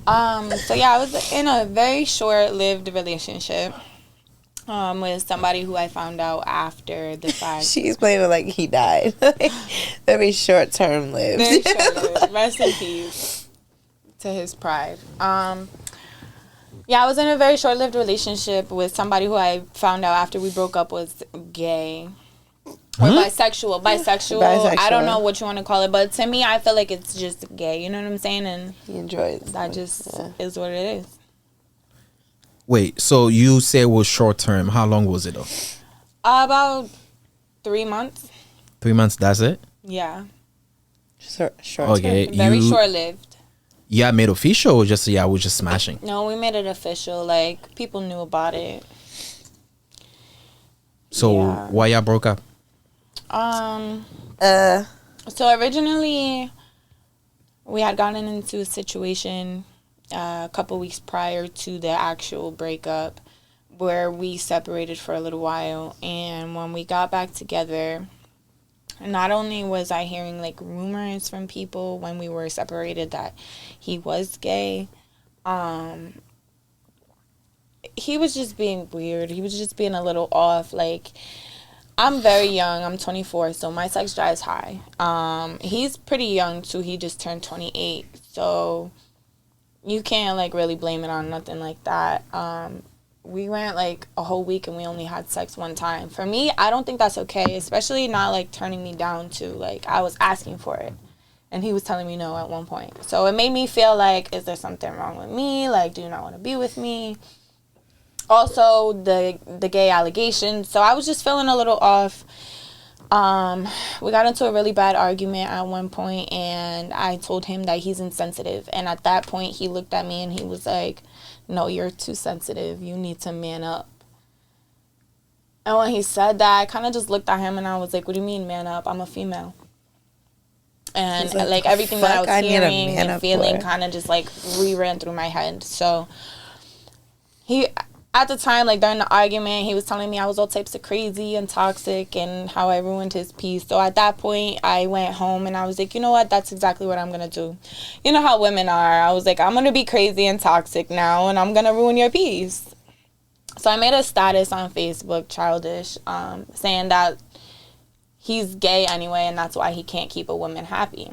So yeah, I was in a very short-lived relationship with somebody who I found out after the fact. She's playing it like he died. Very short-term lived. Very short-lived. Rest in peace to his pride. Yeah, I was in a very short-lived relationship with somebody who I found out after we broke up was gay. Or bisexual. I don't know what you want to call it, but to me, I feel like it's just gay. You know what I'm saying? And he enjoys that just is what it is. Wait, so you say it was short term. How long was it though? About 3 months. 3 months, that's it? Yeah. Short okay, term. Very short-lived. Yeah, made official or just, I was just smashing? No, we made it official. Like, people knew about it. So, why y'all broke up? So originally we had gotten into a situation a couple weeks prior to the actual breakup where we separated for a little while, and when we got back together, not only was I hearing like rumors from people when we were separated that he was gay, he was just being weird. He was just being a little off. Like, I'm very young. I'm 24, so my sex drive is high. He's pretty young, too. He just turned 28, so you can't, like, really blame it on nothing like that. We went, like, a whole week, and we only had sex one time. For me, I don't think that's okay, especially not, like, turning me down, too. Like, I was asking for it, and he was telling me no at one point. So it made me feel like, is there something wrong with me? Like, do you not want to be with me? Also, the gay allegations. So I was just feeling a little off. We got into a really bad argument at one point, and I told him that he's insensitive. And at that point, he looked at me and he was like, no, you're too sensitive. You need to man up. And when he said that, I kind of just looked at him and I was like, what do you mean man up? I'm a female. And like everything that I was hearing and feeling kind of just like re-ran through my head. So he... At the time, like, during the argument, he was telling me I was all types of crazy and toxic and how I ruined his peace. So at that point, I went home and I was like, you know what? That's exactly what I'm going to do. You know how women are. I was like, I'm going to be crazy and toxic now, and I'm going to ruin your peace. So I made a status on Facebook, childish, saying that he's gay anyway, and that's why he can't keep a woman happy.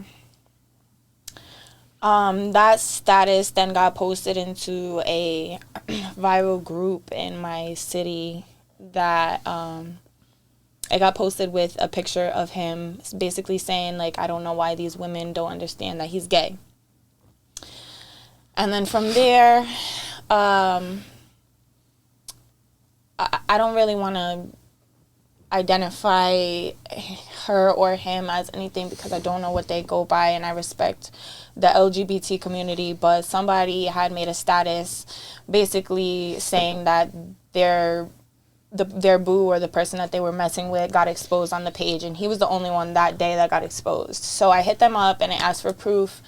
That status then got posted into a viral group in my city that it got posted with a picture of him basically saying, like, I don't know why these women don't understand that he's gay. And then from there, I don't really want to identify her or him as anything because I don't know what they go by, and I respect the LGBT community, but somebody had made a status basically saying that their boo or the person that they were messing with got exposed on the page, and he was the only one that day that got exposed. So I hit them up and I asked for proof,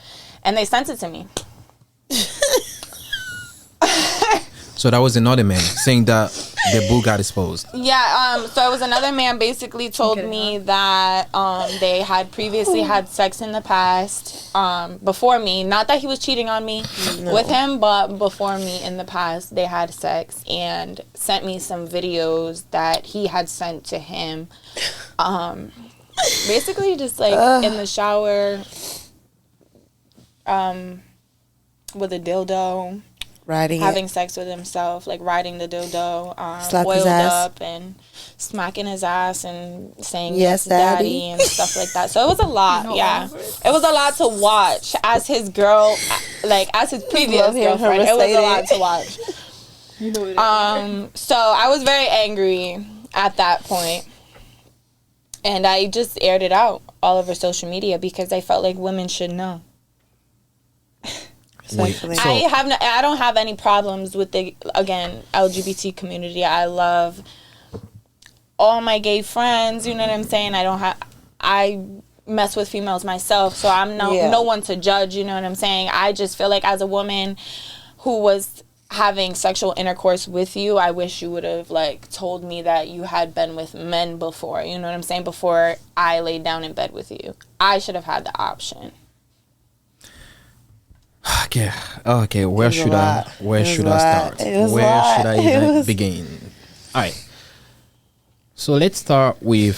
and they sent it to me. So that was another man saying that their boo got exposed. Yeah, so it was another man basically told me that they had previously had sex in the past before me. Not that he was cheating on me with him, but before me in the past they had sex, and sent me some videos that he had sent to him. Basically just like in the shower with a dildo. Having sex with himself, like riding the dildo, oiled up and smacking his ass and saying yes daddy and stuff like that. So it was a lot. It was a lot to watch as his girl, like as his previous girlfriend. It was a lot to watch. So I was very angry at that point, and I just aired it out all over social media because I felt like women should know. I don't have any problems with the, again, LGBT community. I love all my gay friends, you know what I'm saying? I mess with females myself, so I'm no one to judge, you know what I'm saying? I just feel like as a woman who was having sexual intercourse with you, I wish you would have, like, told me that you had been with men before, you know what I'm saying? Before I laid down in bed with you. I should have had the option. Okay. Okay. Where was a should I? lot. Where It was should a I lot. start? It was a Where lot. should I It even was- begin? All right. So let's start with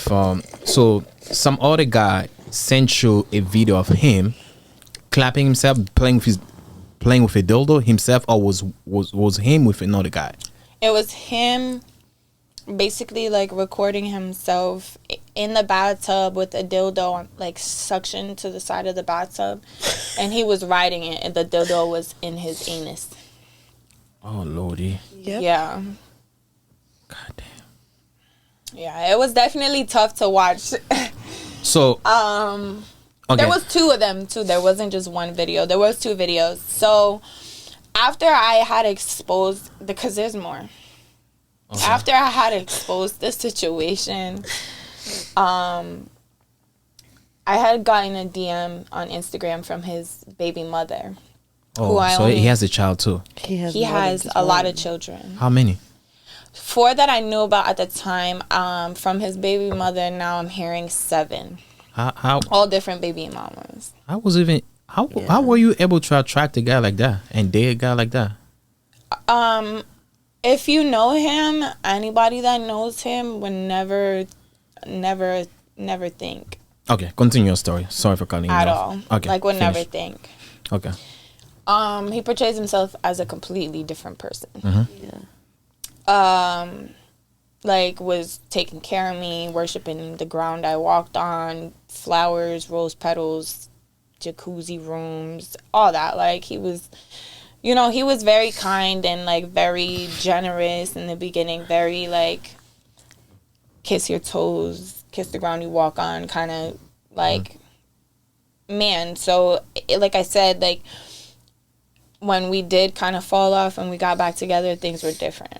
so some other guy sent you a video of him clapping himself, playing with a dildo himself, or was him with another guy? It was him basically like recording himself in the bathtub with a dildo like suction to the side of the bathtub, and he was riding it and the dildo was in his anus. Oh lordy. Yep. Yeah. God damn. Yeah, it was definitely tough to watch. So okay. There was two of them too. There wasn't just one video. There was two videos. So after I had exposed, because there's more. Okay. After I had exposed the situation, I had gotten a DM on Instagram from his baby mother. Oh, I so only- he has a child too. He more than has just a lot one. of children. How many? 4 that I knew about at the time. From his baby mother, now I'm hearing 7. How All different baby mamas. how were you able to attract a guy like that and date a guy like that? If you know him, anybody that knows him would never think Okay, continue your story. Sorry for cutting you at off. all. Okay, Like would finish. never think. Okay. He portrays himself as a completely different person. Yeah. Like was taking care of me, worshiping the ground I walked on, flowers, rose petals, jacuzzi rooms, all that. Like he was, he was very kind and like very generous in the beginning, very like kiss your toes, kiss the ground you walk on kind of like man. So like I said, like when we did kind of fall off and we got back together, things were different.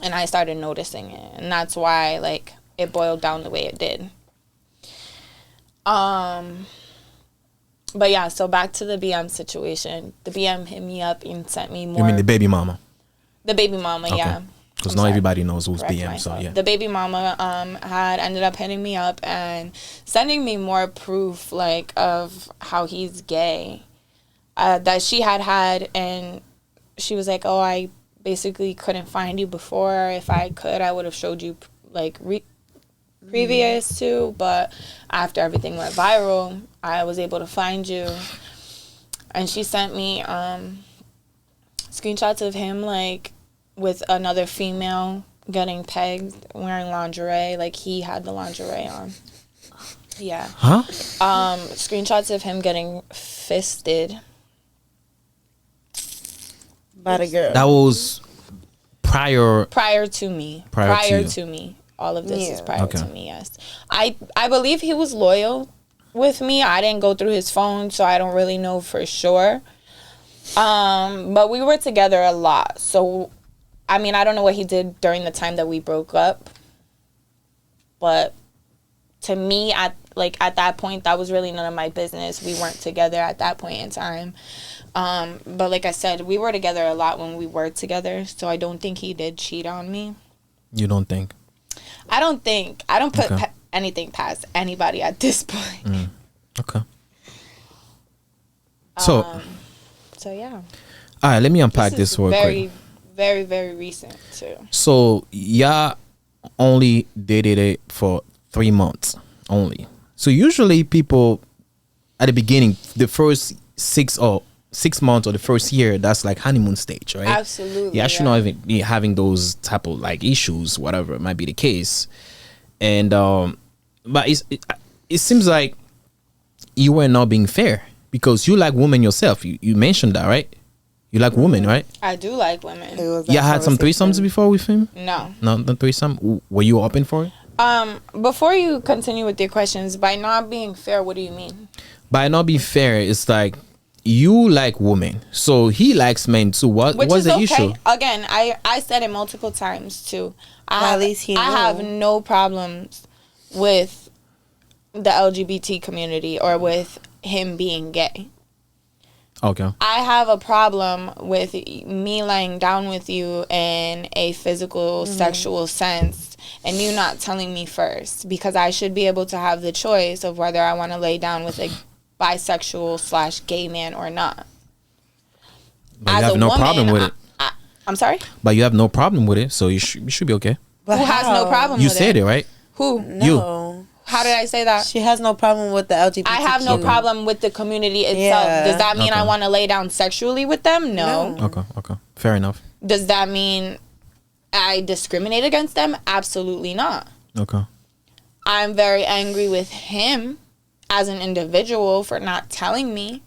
And I started noticing it. And that's why, like, it boiled down the way it did. But yeah, so back to the BM situation. The BM hit me up and sent me more. You mean the baby mama? The baby mama, yeah. Because I'm not sorry. everybody knows who's Correct BM, myself. so yeah. The baby mama had ended up hitting me up and sending me more proof, like, of how he's gay. That she had, and she was like, oh, I basically couldn't find you before. If I could, I would have showed you like previous to, but after everything went viral, I was able to find you. And she sent me screenshots of him like with another female getting pegged, wearing lingerie, like he had the lingerie on. Yeah. Huh? Screenshots of him getting fisted. By the girl. That was prior. Prior to me. Prior to you. to me. All of this is Yeah. prior Okay. to me, yes. I believe he was loyal with me. I didn't go through his phone, so I don't really know for sure. But we were together a lot. So, I mean, I don't know what he did during the time that we broke up. But to me, at that point, that was really none of my business. We weren't together at that point in time. But like I said, we were together a lot when we were together, so I don't think he did cheat on me. You don't think? I don't put Okay. anything past anybody at this point. Okay. So, So yeah, all right, let me unpack is this real very, quick. very, very recent too. So, y'all only dated it for 3 months only. So, usually people at the beginning, the first 6 months or the first year, that's like honeymoon stage, right? Absolutely. Yeah, I should not even be having those type of like issues, whatever it might be the case. And but it seems like you were not being fair because you like women yourself. You mentioned that, right? You like women, right? I do like women. It was You that had some conversation. threesomes before with him? No. No, the threesome. Were you open for it? Before you continue with your questions, by not being fair, what do you mean? By not being fair, it's like you like women, so he likes men too. What's Which is the okay. issue? Again, I said it multiple times too. At least he I knew. have no problems with the LGBT community or with him being gay. Okay. I have a problem with me laying down with you in a physical, sexual sense and you not telling me first, because I should be able to have the choice of whether I want to lay down with a bisexual / gay man or not. But you as have a no woman, problem with it. I'm sorry. But you have no problem with it, so you should be okay. But Who has no how? problem You with said it, right? Who? No. How did I say that? She has no problem with the LGBTQ. I have no problem with the community itself. Yeah. Does that mean I Okay. want to lay down sexually with them? No. Okay. Fair enough. Does that mean I discriminate against them? Absolutely not. Okay. I'm very angry with him as an individual for not telling me,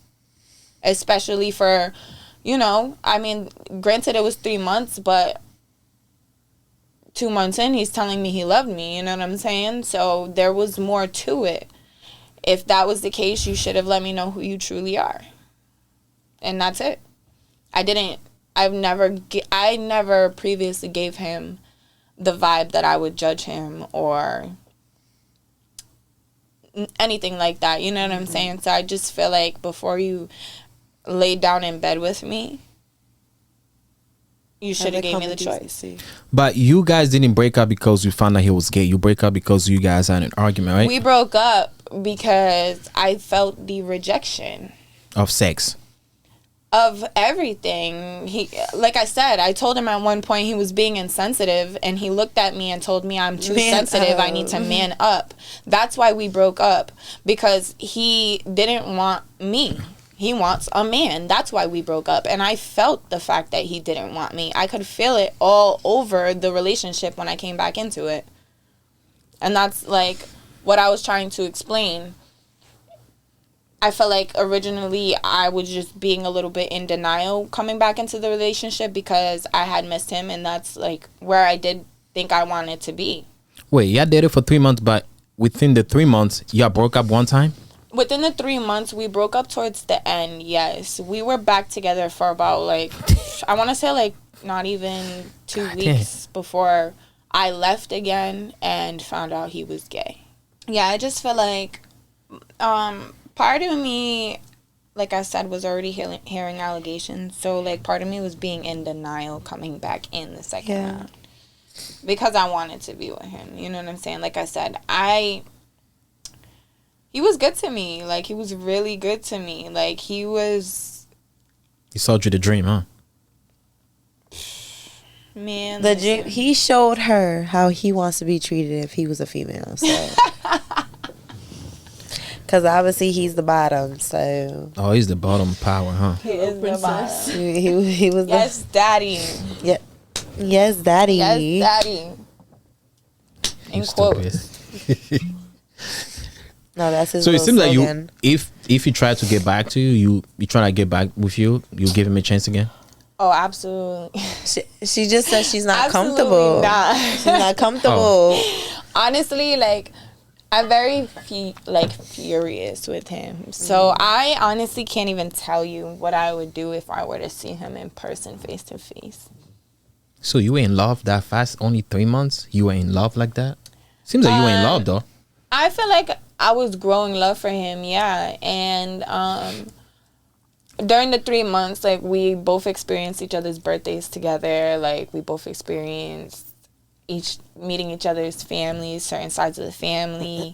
especially for, I mean, granted it was 3 months, but 2 months in, he's telling me he loved me. You know what I'm saying? So there was more to it. If that was the case, you should have let me know who you truly are. And that's it. I never previously gave him the vibe that I would judge him or anything like that. You know what I'm saying? So I just feel like before you lay down in bed with me, you should have gave me the choice. But you guys didn't break up because you found out he was gay. You break up because you guys had an argument, right? We broke up because I felt the rejection Of sex. of everything. He, like I said, I told him at one point he was being insensitive, and he looked at me and told me I'm too sensitive. I need to man up. That's why we broke up, because he didn't want me. He wants a man. That's why we broke up. And I felt the fact that he didn't want me. I could feel it all over the relationship when I came back into it. And that's like what I was trying to explain. I felt like originally I was just being a little bit in denial coming back into the relationship because I had missed him, and that's like where I did think I wanted to be. Wait, y'all dated for 3 months, but within the 3 months, y'all broke up one time? Within the 3 months, we broke up towards the end, yes. We were back together for about, like, I want to say, like, not even 2 weeks before I left again and found out he was gay. Yeah, I just feel like part of me, like I said, was already hearing allegations. So, like, part of me was being in denial coming back in the second round. Because I wanted to be with him. You know what I'm saying? Like I said, he was good to me. Like, he was really good to me. Like, he sold you the dream, huh? Man. The dream, he showed her how he wants to be treated if he was a female. So. Because obviously he's the bottom, so. Oh, he's the bottom power, huh? He is the bottom. He was Yes, daddy. Yep. Yes, daddy. Yes, daddy. In quotes. No, that's his. So it seems slogan. like if he tried to get back to you, you try to get back with you give him a chance again? Oh, absolutely. She just said she's not Absolutely comfortable. not. She's not comfortable. Honestly, like, I'm very furious with him. So I honestly can't even tell you what I would do if I were to see him in person, face to face. So you were in love that fast? Only 3 months? You were in love like that? Seems like you were in love though. I feel like I was growing love for him, yeah. And during the 3 months, like, we both experienced each other's birthdays together. Like, we both experienced meeting each other's families, certain sides of the family.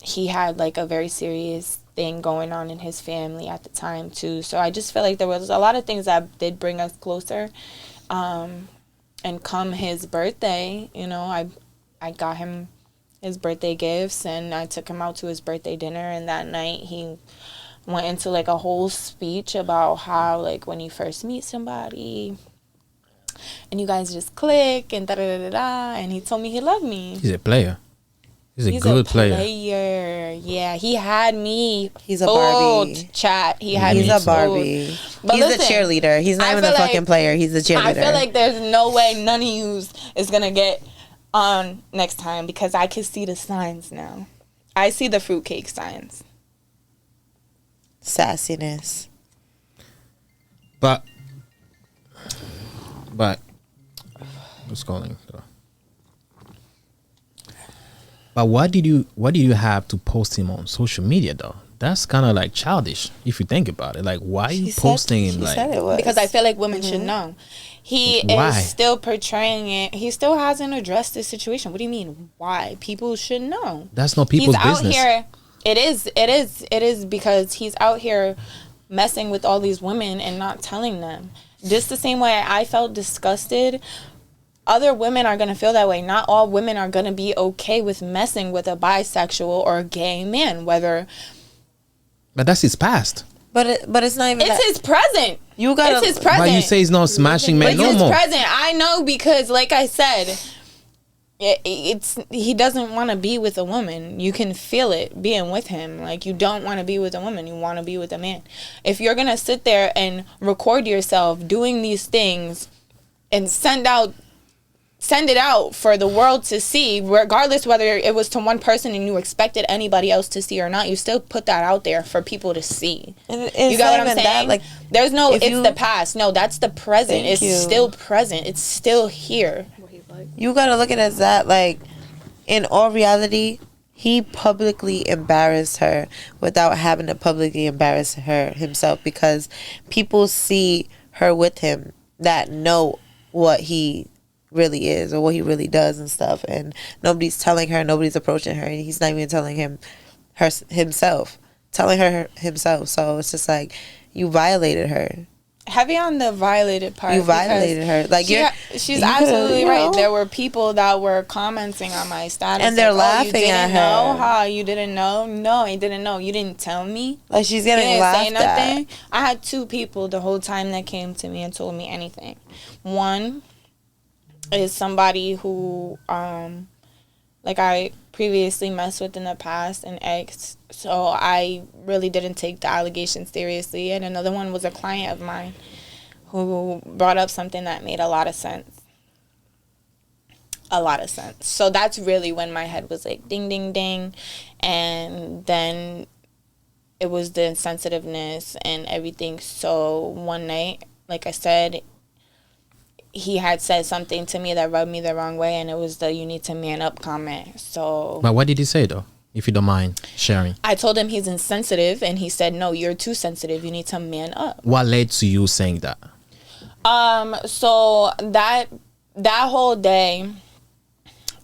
He had, like, a very serious thing going on in his family at the time too. So I just feel like there was a lot of things that did bring us closer. And come his birthday, I got him his birthday gifts, and I took him out to his birthday dinner, and that night he went into, like, a whole speech about how, like, when you first meet somebody and you guys just click and da-da-da-da-da, and he told me he loved me. He's a player. He's a good player. Yeah, he had me. He's a Barbie. Chat. He's a Barbie. But he's listen, a cheerleader. He's not even a fucking player. He's a cheerleader. I feel like there's no way none of yous is gonna get on next time, because I can see the signs now. I see the fruitcake signs. Sassiness. But what's calling though? But what did you have to post him on social media though? That's kind of like childish if you think about it. Like, why are you posting him? Like, because I feel like women should know. He is still portraying it. He still hasn't addressed this situation. What do you mean? Why? People should know. That's not people's business. He's out here. It is because he's out here messing with all these women and not telling them. Just the same way I felt disgusted, other women are going to feel that way. Not all women are going to be okay with messing with a bisexual or a gay man, whether... But that's his past. But it's not even It's his present. It's his present. But you say he's not smashing men no more. It's his present. I know, because like I said, he doesn't want to be with a woman. You can feel it being with him. Like, you don't want to be with a woman. You want to be with a man. If you're going to sit there and record yourself doing these things and send it out for the world to see, regardless whether it was to one person and you expected anybody else to see or not, you still put that out there for people to see. You got what I'm saying? Like, there's no, it's the past. No, that's the present. It's still present. It's still here. You gotta look at it as that, like, in all reality, he publicly embarrassed her without having to publicly embarrass her himself, because people see her with him that know what he really is or what he really does and stuff, and nobody's telling her, nobody's approaching her, and he's not even telling himself. So it's just like, you violated her. Heavy on the violated part. You violated her. Like, she's absolutely right. There were people that were commenting on my status, and they're laughing at her. Know how you didn't know? No, I didn't know. You didn't tell me. Like, she's getting laughed at. I had 2 people the whole time that came to me and told me anything. One is somebody who, like, I previously messed with in the past, an ex, so I really didn't take the allegations seriously. And another one was a client of mine who brought up something that made a lot of sense. So that's really when my head was like ding ding ding. And then it was the insensitiveness and everything. So one night, like I said, he had said something to me that rubbed me the wrong way, and it was the "you need to man up" comment. So, but what did he say, though, if you don't mind sharing? I told him he's insensitive, and he said, "No, you're too sensitive. You need to man up." What led to you saying that? So that whole day,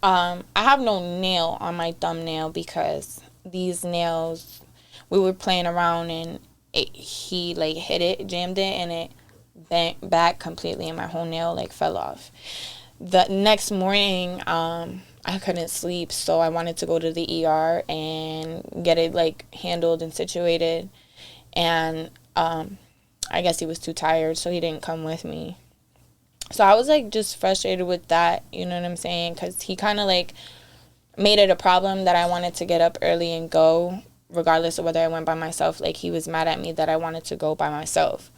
I have no nail on my thumbnail because these nails, we were playing around, and he like hit it, jammed it, and it bent back completely, and my whole nail like fell off. The next morning, I couldn't sleep, so I wanted to go to the ER and get it like handled and situated, and I guess he was too tired, so he didn't come with me. So I was like just frustrated with that, you know what I'm saying, because he kind of like made it a problem that I wanted to get up early and go regardless of whether I went by myself. Like, he was mad at me that I wanted to go by myself.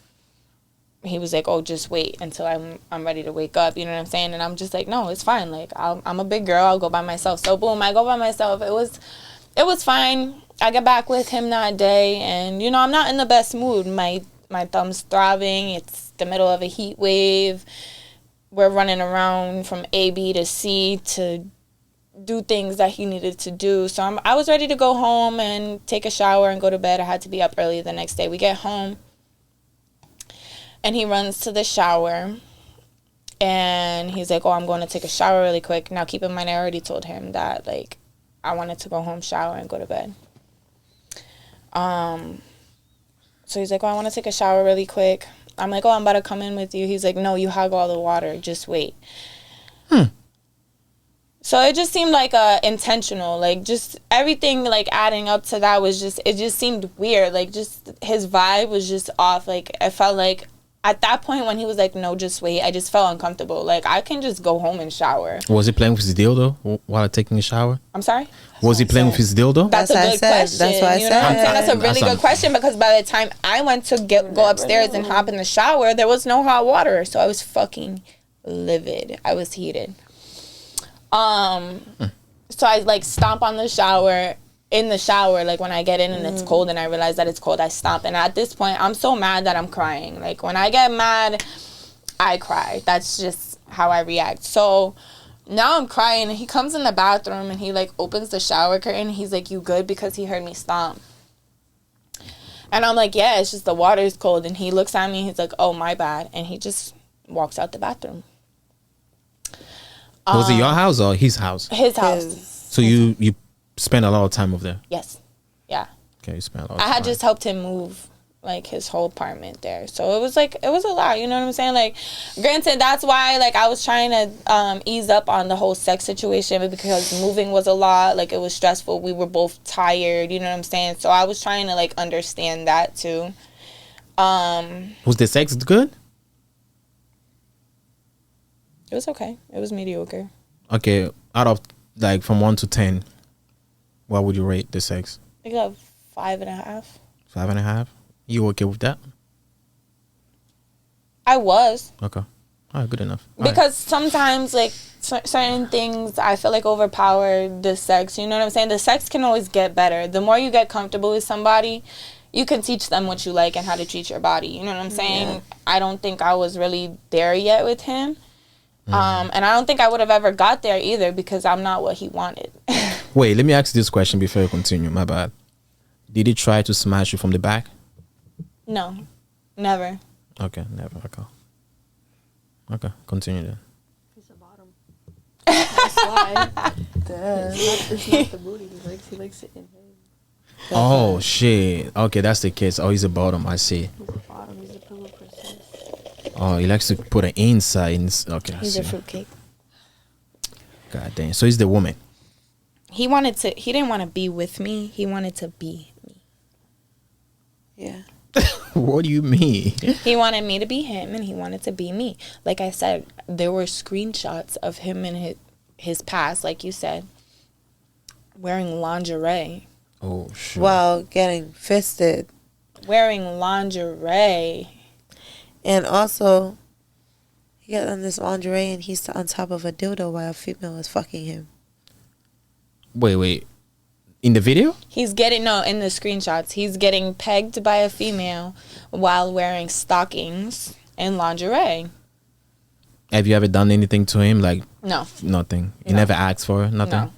He was like, "Oh, just wait until I'm ready to wake up," you know what I'm saying? And I'm just like, no, it's fine. Like, I'm a big girl. I'll go by myself. So boom, I go by myself. It was fine. I get back with him that day, and you know, I'm not in the best mood. My thumb's throbbing. It's the middle of a heat wave. We're running around from A, B to C to do things that he needed to do. So I was ready to go home and take a shower and go to bed. I had to be up early the next day. We get home, and he runs to the shower, and he's like, "Oh, I'm going to take a shower really quick." Now, keep in mind, I already told him that, like, I wanted to go home, shower, and go to bed. So he's like, "Oh, I want to take a shower really quick." I'm like, "Oh, I'm about to come in with you." He's like, "No, you hog all the water. Just wait." So it just seemed like intentional, like just everything like adding up to that was just, it just seemed weird. Like, just his vibe was just off. Like, I felt like at that point when he was like, "No, just wait," I just felt uncomfortable. Like, I can just go home and shower. Was he playing with his dildo while taking a shower? I'm sorry? Was he playing with his dildo? That's a good question. That's what I said. That's a really good question, because by the time I went to go upstairs and hop in the shower, there was no hot water. So I was fucking livid. I was heated. So I like stomp on the shower, in the shower, like when I get in and it's cold and I realize that it's cold, I stomp. And at this point, I'm so mad that I'm crying. Like, when I get mad, I cry. That's just how I react. So now I'm crying, and he comes in the bathroom and he like opens the shower curtain. He's like, "You good?" Because he heard me stomp. And I'm like, "Yeah, it's just the water is cold." And he looks at me, he's like, "Oh, my bad." And he just walks out the bathroom. Was it your house or his house? His house. So you spent a lot of time over there? Yes. Yeah. Okay, you spent a lot of time. I had just helped him move like his whole apartment there. So it was a lot, you know what I'm saying? Like, granted, that's why like I was trying to ease up on the whole sex situation, because moving was a lot, like it was stressful, we were both tired, you know what I'm saying? So I was trying to like understand that too. Was the sex good? It was okay. It was mediocre. Okay, out of like from 1 to 10, what would you rate the sex? I got 5.5. 5.5. You okay with that? I was. Okay. All right, good enough. All Because sometimes, like, certain things I feel like overpower the sex. You know what I'm saying? The sex can always get better. The more you get comfortable with somebody, you can teach them what you like and how to treat your body. You know what I'm saying? Yeah. I don't think I was really there yet with him. And I don't think I would have ever got there either, because I'm not what he wanted. Wait, let me ask you this question before you continue. My bad. Did he try to smash you from the back? No, never. Okay, never. Okay, continue then. He's a bottom. That's why. It's not the booty. He likes it in him. Oh, shit. Okay, that's the case. Oh, he's a bottom. I see. He's a bottom. He's a pillow princess. Oh, he likes to put an inside. Okay, He's a fruitcake. God damn. So he's the woman. He didn't want to be with me. He wanted to be me. Yeah. What do you mean? He wanted me to be him, and he wanted to be me. Like I said, there were screenshots of him in his past, like you said, wearing lingerie. Oh, shit. While getting fisted. Wearing lingerie. And also, he got on this lingerie and he's on top of a dildo while a female was fucking him. Wait. In the video? In the screenshots, he's getting pegged by a female while wearing stockings and lingerie. Have you ever done anything to him? Like, no. Nothing. You never asked for nothing? No.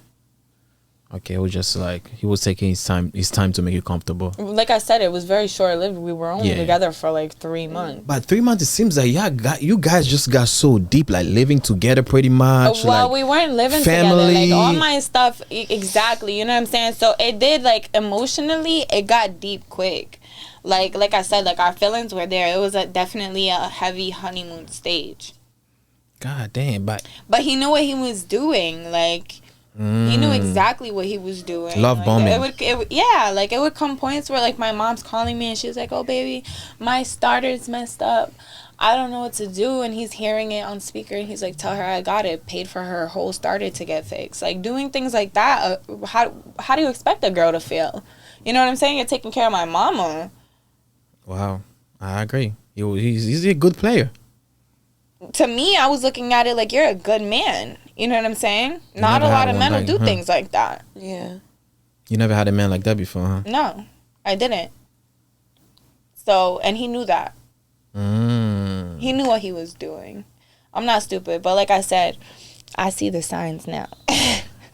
Okay, it was just like he was taking his time to make you comfortable. Like I said, it was very short-lived. We were only together for like 3 months. But 3 months, it seems like you guys just got so deep, like living together pretty much. Well, like we weren't living family. together. Like all my stuff, exactly. You know what I'm saying? So it did, like, emotionally, it got deep quick. Like I said, like our feelings were there. It was definitely a heavy honeymoon stage. God damn, but he knew what he was doing. Like. He knew exactly what he was doing. Love bombing. It would come points where, like, my mom's calling me and she's like, "Oh, baby, my starter's messed up. I don't know what to do." And he's hearing it on speaker and he's like, "Tell her I got it." Paid for her whole starter to get fixed. Like, doing things like that, how do you expect a girl to feel? You know what I'm saying? You're taking care of my mama. Wow, I agree. He's a good player. To me, I was looking at it like, you're a good man. You know what I'm saying? Not a lot of men will do things like that. Yeah. You never had a man like that before, huh? No, I didn't. So, and he knew that. He knew what he was doing. I'm not stupid, but like I said, I see the signs now.